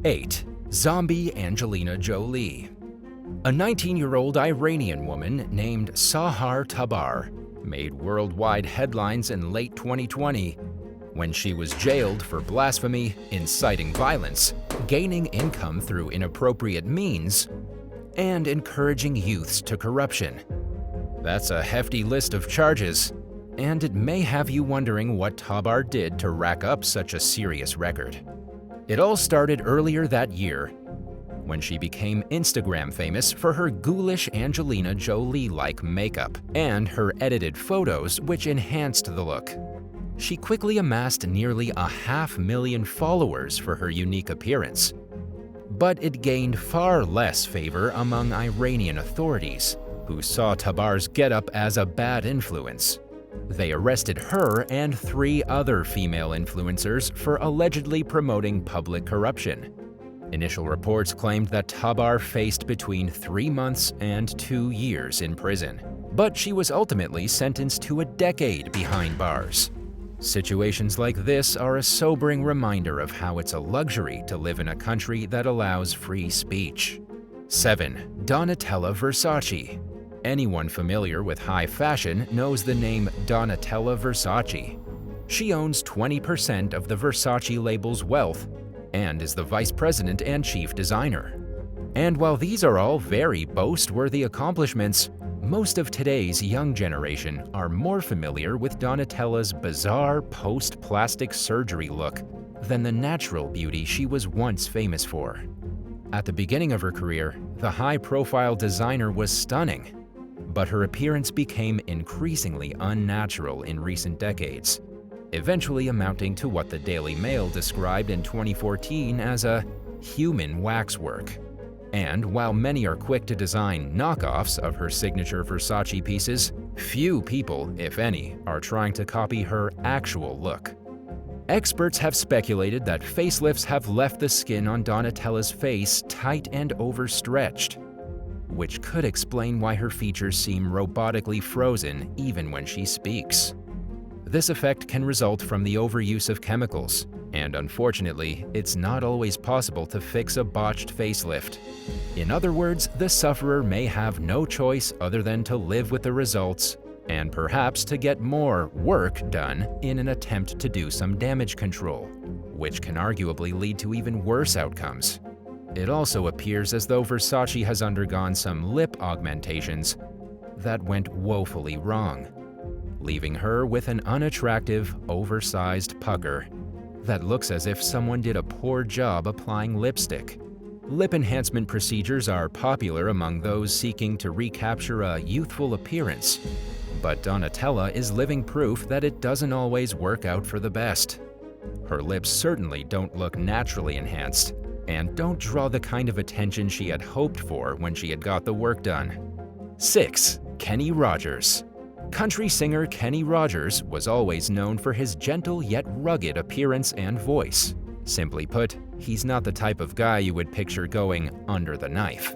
8. Zombie Angelina Jolie. A 19-year-old Iranian woman named Sahar Tabar made worldwide headlines in late 2020 when she was jailed for blasphemy, inciting violence, gaining income through inappropriate means, and encouraging youths to corruption. That's a hefty list of charges, and it may have you wondering what Tabar did to rack up such a serious record. It all started earlier that year when she became Instagram famous for her ghoulish Angelina Jolie-like makeup and her edited photos, which enhanced the look. She quickly amassed nearly 500,000 followers for her unique appearance. But it gained far less favor among Iranian authorities, who saw Tabar's getup as a bad influence. They arrested her and 3 other female influencers for allegedly promoting public corruption. Initial reports claimed that Tabar faced between 3 months and 2 years in prison, but she was ultimately sentenced to a decade behind bars. Situations like this are a sobering reminder of how it's a luxury to live in a country that allows free speech. 7. Donatella Versace. Anyone familiar with high fashion knows the name Donatella Versace. She owns 20% of the Versace label's wealth and is the vice president and chief designer. And while these are all very boast-worthy accomplishments, most of today's young generation are more familiar with Donatella's bizarre post-plastic surgery look than the natural beauty she was once famous for. At the beginning of her career, the high-profile designer was stunning, but her appearance became increasingly unnatural in recent decades, eventually amounting to what the Daily Mail described in 2014 as a human waxwork. And while many are quick to design knockoffs of her signature Versace pieces, few people, if any, are trying to copy her actual look. Experts have speculated that facelifts have left the skin on Donatella's face tight and overstretched, which could explain why her features seem robotically frozen even when she speaks. This effect can result from the overuse of chemicals, and unfortunately, it's not always possible to fix a botched facelift. In other words, the sufferer may have no choice other than to live with the results and perhaps to get more work done in an attempt to do some damage control, which can arguably lead to even worse outcomes. It also appears as though Versace has undergone some lip augmentations that went woefully wrong, leaving her with an unattractive, oversized pucker that looks as if someone did a poor job applying lipstick. Lip enhancement procedures are popular among those seeking to recapture a youthful appearance, but Donatella is living proof that it doesn't always work out for the best. Her lips certainly don't look naturally enhanced, and don't draw the kind of attention she had hoped for when she had got the work done. 6. Kenny Rogers. Country singer Kenny Rogers was always known for his gentle yet rugged appearance and voice. Simply put, he's not the type of guy you would picture going under the knife.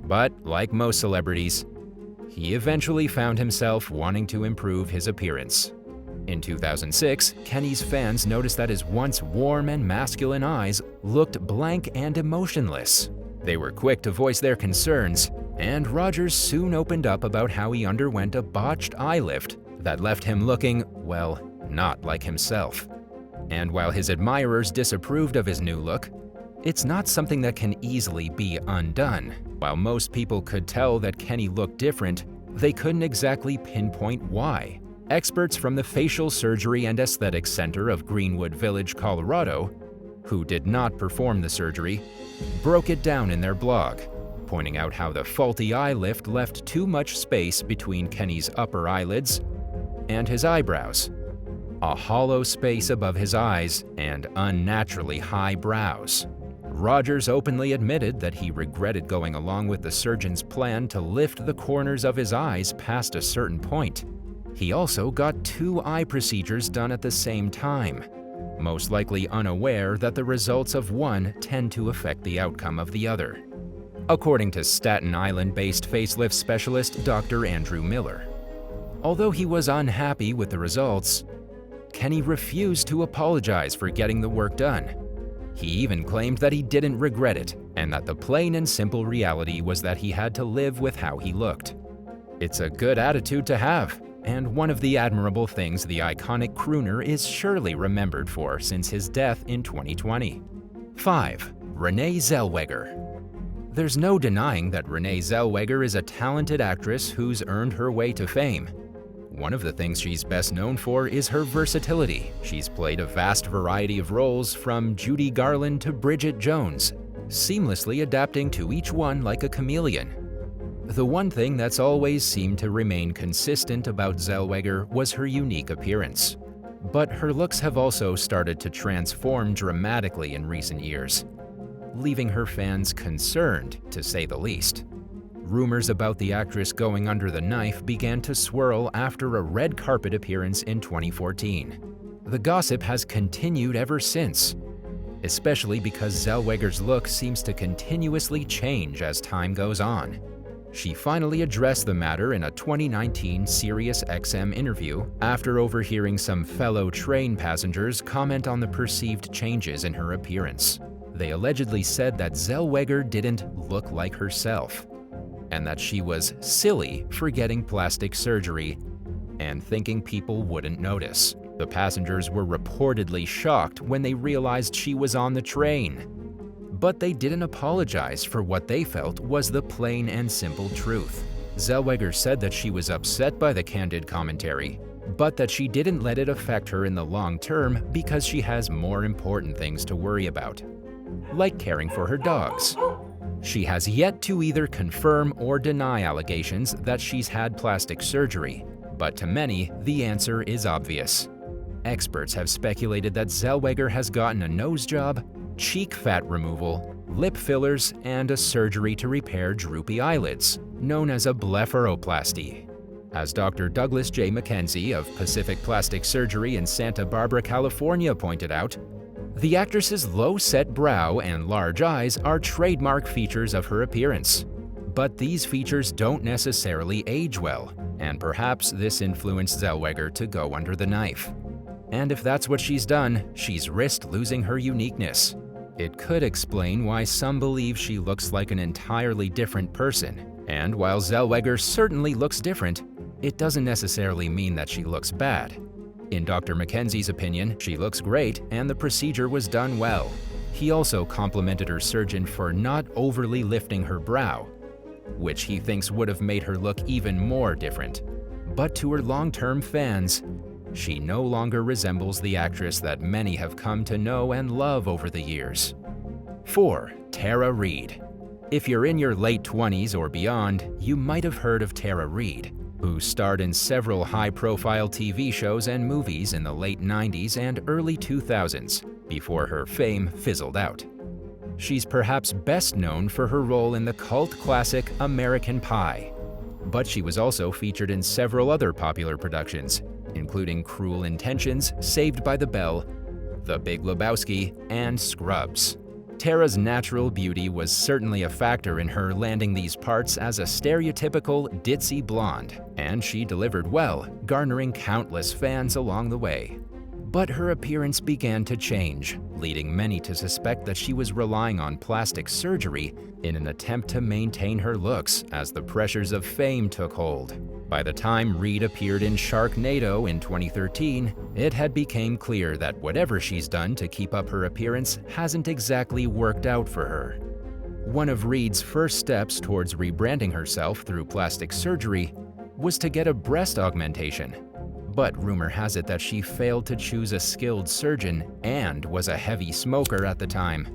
But, like most celebrities, he eventually found himself wanting to improve his appearance. In 2006, Kenny's fans noticed that his once warm and masculine eyes looked blank and emotionless. They were quick to voice their concerns, and Rogers soon opened up about how he underwent a botched eye lift that left him looking, well, not like himself. And while his admirers disapproved of his new look, it's not something that can easily be undone. While most people could tell that Kenny looked different, they couldn't exactly pinpoint why. Experts from the Facial Surgery and Aesthetics Center of Greenwood Village, Colorado, who did not perform the surgery, broke it down in their blog, pointing out how the faulty eye lift left too much space between Kenny's upper eyelids and his eyebrows, a hollow space above his eyes, and unnaturally high brows. Rogers openly admitted that he regretted going along with the surgeon's plan to lift the corners of his eyes past a certain point. He also got 2 eye procedures done at the same time, most likely unaware that the results of one tend to affect the outcome of the other, according to Staten Island-based facelift specialist Dr. Andrew Miller. Although he was unhappy with the results, Kenny refused to apologize for getting the work done. He even claimed that he didn't regret it, and that the plain and simple reality was that he had to live with how he looked. It's a good attitude to have, and one of the admirable things the iconic crooner is surely remembered for since his death in 2020. 5. Renee Zellweger. There's no denying that Renee Zellweger is a talented actress who's earned her way to fame. One of the things she's best known for is her versatility. She's played a vast variety of roles, from Judy Garland to Bridget Jones, seamlessly adapting to each one like a chameleon. The one thing that's always seemed to remain consistent about Zellweger was her unique appearance. But her looks have also started to transform dramatically in recent years, leaving her fans concerned, to say the least. Rumors about the actress going under the knife began to swirl after a red carpet appearance in 2014. The gossip has continued ever since, especially because Zellweger's look seems to continuously change as time goes on. She finally addressed the matter in a 2019 SiriusXM interview after overhearing some fellow train passengers comment on the perceived changes in her appearance. They allegedly said that Zellweger didn't look like herself, and that she was silly for getting plastic surgery and thinking people wouldn't notice. The passengers were reportedly shocked when they realized she was on the train, but they didn't apologize for what they felt was the plain and simple truth. Zellweger said that she was upset by the candid commentary, but that she didn't let it affect her in the long term because she has more important things to worry about, like caring for her dogs. She has yet to either confirm or deny allegations that she's had plastic surgery, but to many, the answer is obvious. Experts have speculated that Zellweger has gotten a nose job, cheek fat removal, lip fillers, and a surgery to repair droopy eyelids, known as a blepharoplasty. As Dr. Douglas J. McKenzie of Pacific Plastic Surgery in Santa Barbara, California pointed out, the actress's low-set brow and large eyes are trademark features of her appearance. But these features don't necessarily age well, and perhaps this influenced Zellweger to go under the knife. And if that's what she's done, she's risked losing her uniqueness. It could explain why some believe she looks like an entirely different person. And while Zellweger certainly looks different, it doesn't necessarily mean that she looks bad. In Dr. McKenzie's opinion, she looks great and the procedure was done well. He also complimented her surgeon for not overly lifting her brow, which he thinks would have made her look even more different. But to her long-term fans, she no longer resembles the actress that many have come to know and love over the years. 4. Tara Reid. If you're in your late 20s or beyond, you might have heard of Tara Reid, who starred in several high-profile TV shows and movies in the late 90s and early 2000s, before her fame fizzled out. She's perhaps best known for her role in the cult classic American Pie, but she was also featured in several other popular productions, including Cruel Intentions, Saved by the Bell, The Big Lebowski, and Scrubs. Tara's natural beauty was certainly a factor in her landing these parts as a stereotypical ditzy blonde, and she delivered well, garnering countless fans along the way. But her appearance began to change, leading many to suspect that she was relying on plastic surgery in an attempt to maintain her looks as the pressures of fame took hold. By the time Reid appeared in Sharknado in 2013, it had become clear that whatever she's done to keep up her appearance hasn't exactly worked out for her. One of Reid's first steps towards rebranding herself through plastic surgery was to get a breast augmentation. But rumor has it that she failed to choose a skilled surgeon and was a heavy smoker at the time,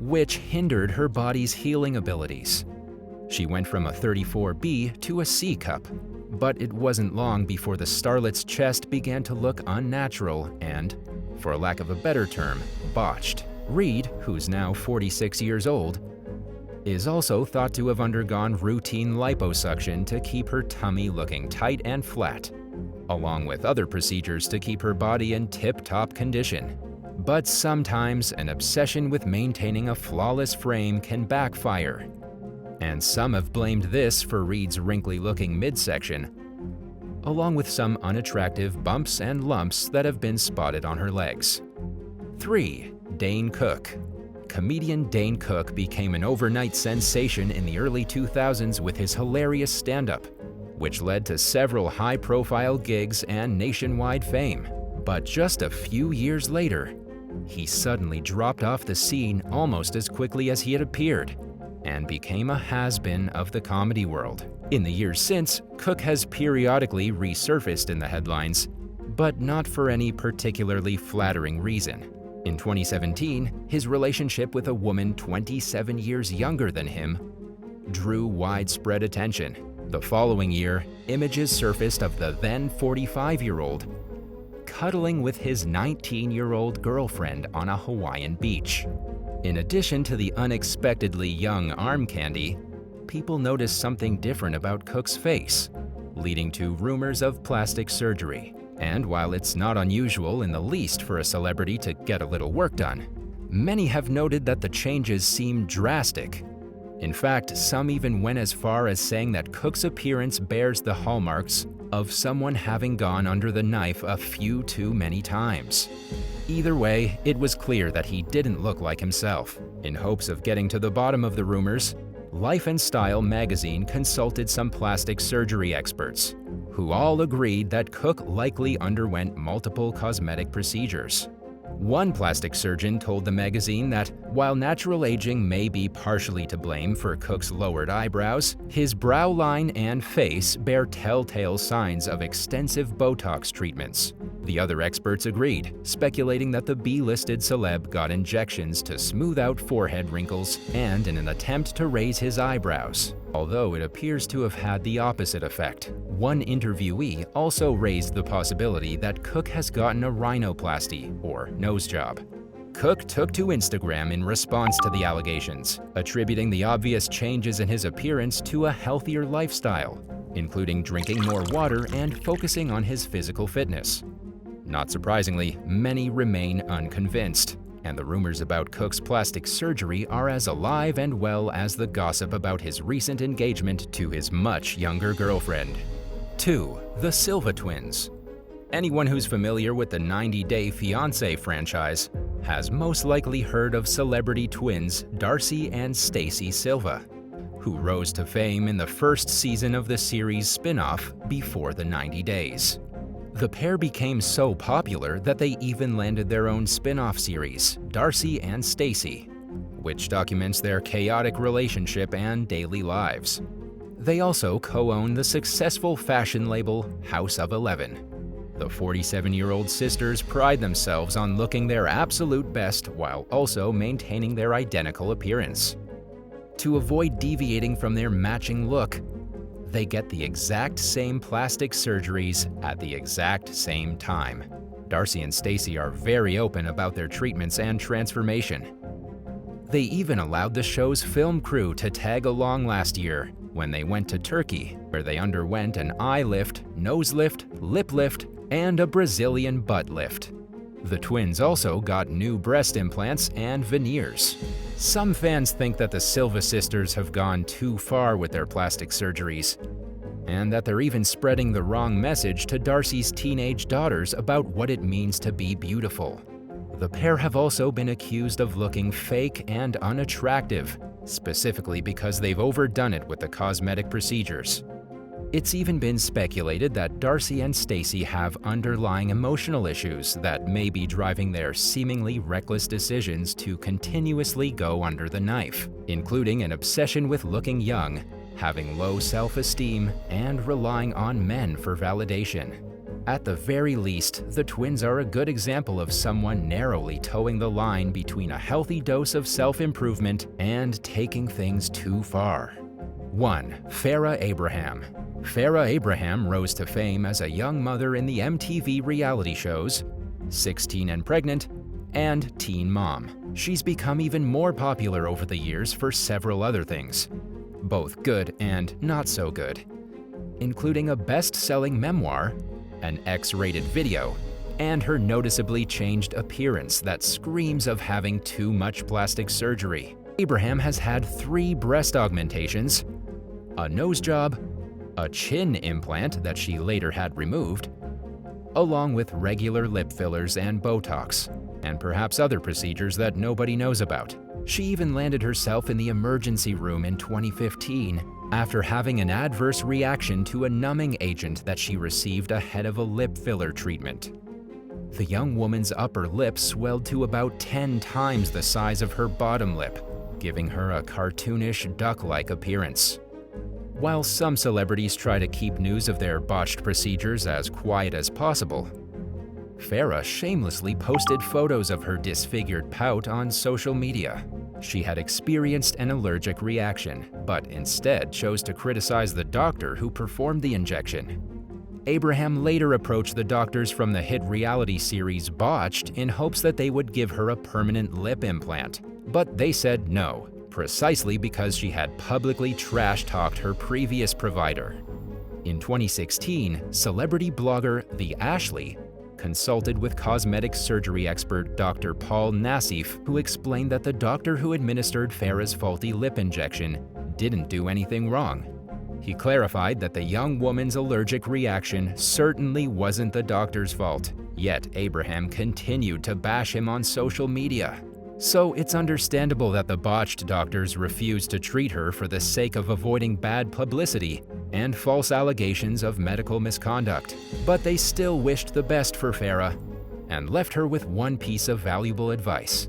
which hindered her body's healing abilities. She went from a 34B to a C cup, but it wasn't long before the starlet's chest began to look unnatural and, for lack of a better term, botched. Reid, who's now 46 years old, is also thought to have undergone routine liposuction to keep her tummy looking tight and flat, along with other procedures to keep her body in tip-top condition. But sometimes an obsession with maintaining a flawless frame can backfire, and some have blamed this for Reid's wrinkly-looking midsection, along with some unattractive bumps and lumps that have been spotted on her legs. 3. Dane Cook. comedian Dane Cook became an overnight sensation in the early 2000s with his hilarious stand-up, which led to several high-profile gigs and nationwide fame. But just a few years later, he suddenly dropped off the scene almost as quickly as he had appeared and became a has-been of the comedy world. In the years since, Cook has periodically resurfaced in the headlines, but not for any particularly flattering reason. In 2017, his relationship with a woman 27 years younger than him drew widespread attention. The following year, images surfaced of the then 45-year-old cuddling with his 19-year-old girlfriend on a Hawaiian beach. In addition to the unexpectedly young arm candy, people noticed something different about Cook's face, leading to rumors of plastic surgery. And while it's not unusual in the least for a celebrity to get a little work done, many have noted that the changes seem drastic. In fact, some even went as far as saying that Cook's appearance bears the hallmarks of someone having gone under the knife a few too many times. Either way, it was clear that he didn't look like himself. In hopes of getting to the bottom of the rumors, Life and Style magazine consulted some plastic surgery experts, who all agreed that Cook likely underwent multiple cosmetic procedures. One plastic surgeon told the magazine that while natural aging may be partially to blame for Cook's lowered eyebrows, his brow line and face bear telltale signs of extensive Botox treatments. The other experts agreed, speculating that the B-listed celeb got injections to smooth out forehead wrinkles and in an attempt to raise his eyebrows, although it appears to have had the opposite effect. One interviewee also raised the possibility that Cook has gotten a rhinoplasty, or nose job. Cook took to Instagram in response to the allegations, attributing the obvious changes in his appearance to a healthier lifestyle, including drinking more water and focusing on his physical fitness. Not surprisingly, many remain unconvinced, and the rumors about Cook's plastic surgery are as alive and well as the gossip about his recent engagement to his much younger girlfriend. 2. The Silva Twins. Anyone who's familiar with the 90 Day Fiancé franchise has most likely heard of celebrity twins Darcy and Stacey Silva, who rose to fame in the first season of the series spin-off Before the 90 Days. The pair became so popular that they even landed their own spin-off series, Darcy and Stacey, which documents their chaotic relationship and daily lives. They also co-own the successful fashion label House of 11. The 47-year-old sisters pride themselves on looking their absolute best while also maintaining their identical appearance. To avoid deviating from their matching look, they get the exact same plastic surgeries at the exact same time. Darcy and Stacey are very open about their treatments and transformation. They even allowed the show's film crew to tag along last year when they went to Turkey, where they underwent an eye lift, nose lift, lip lift, and a Brazilian butt lift. The twins also got new breast implants and veneers. Some fans think that the Silva sisters have gone too far with their plastic surgeries, and that they're even spreading the wrong message to Darcy's teenage daughters about what it means to be beautiful. The pair have also been accused of looking fake and unattractive, specifically because they've overdone it with the cosmetic procedures. It's even been speculated that Darcy and Stacey have underlying emotional issues that may be driving their seemingly reckless decisions to continuously go under the knife, including an obsession with looking young, having low self-esteem, and relying on men for validation. At the very least, the twins are a good example of someone narrowly towing the line between a healthy dose of self-improvement and taking things too far. 1. Farah Abraham. Farah Abraham rose to fame as a young mother in the MTV reality shows 16 and Pregnant and Teen Mom. She's become even more popular over the years for several other things, both good and not so good, including a best-selling memoir, an X-rated video, and her noticeably changed appearance that screams of having too much plastic surgery. Abraham has had 3 breast augmentations, a nose job, a chin implant that she later had removed, along with regular lip fillers and Botox, and perhaps other procedures that nobody knows about. She even landed herself in the emergency room in 2015 after having an adverse reaction to a numbing agent that she received ahead of a lip filler treatment. The young woman's upper lip swelled to about 10 times the size of her bottom lip, giving her a cartoonish, duck-like appearance. While some celebrities try to keep news of their botched procedures as quiet as possible, Farah shamelessly posted photos of her disfigured pout on social media. She had experienced an allergic reaction, but instead chose to criticize the doctor who performed the injection. Abraham later approached the doctors from the hit reality series Botched in hopes that they would give her a permanent lip implant, but they said no, precisely because she had publicly trash-talked her previous provider. In 2016, celebrity blogger The Ashley consulted with cosmetic surgery expert Dr. Paul Nassif, who explained that the doctor who administered Farah's faulty lip injection didn't do anything wrong. He clarified that the young woman's allergic reaction certainly wasn't the doctor's fault, yet Abraham continued to bash him on social media. So it's understandable that the botched doctors refused to treat her for the sake of avoiding bad publicity and false allegations of medical misconduct. But they still wished the best for Farah and left her with one piece of valuable advice: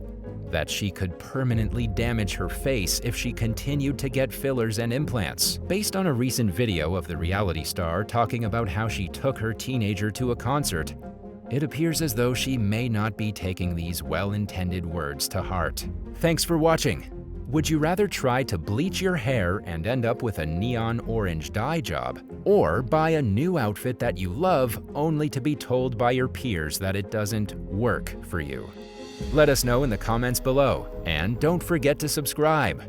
that she could permanently damage her face if she continued to get fillers and implants. Based on a recent video of the reality star talking about how she took her teenager to a concert, it appears as though she may not be taking these well-intended words to heart. Thanks for watching. Would you rather try to bleach your hair and end up with a neon orange dye job, or buy a new outfit that you love only to be told by your peers that it doesn't work for you? Let us know in the comments below, and don't forget to subscribe.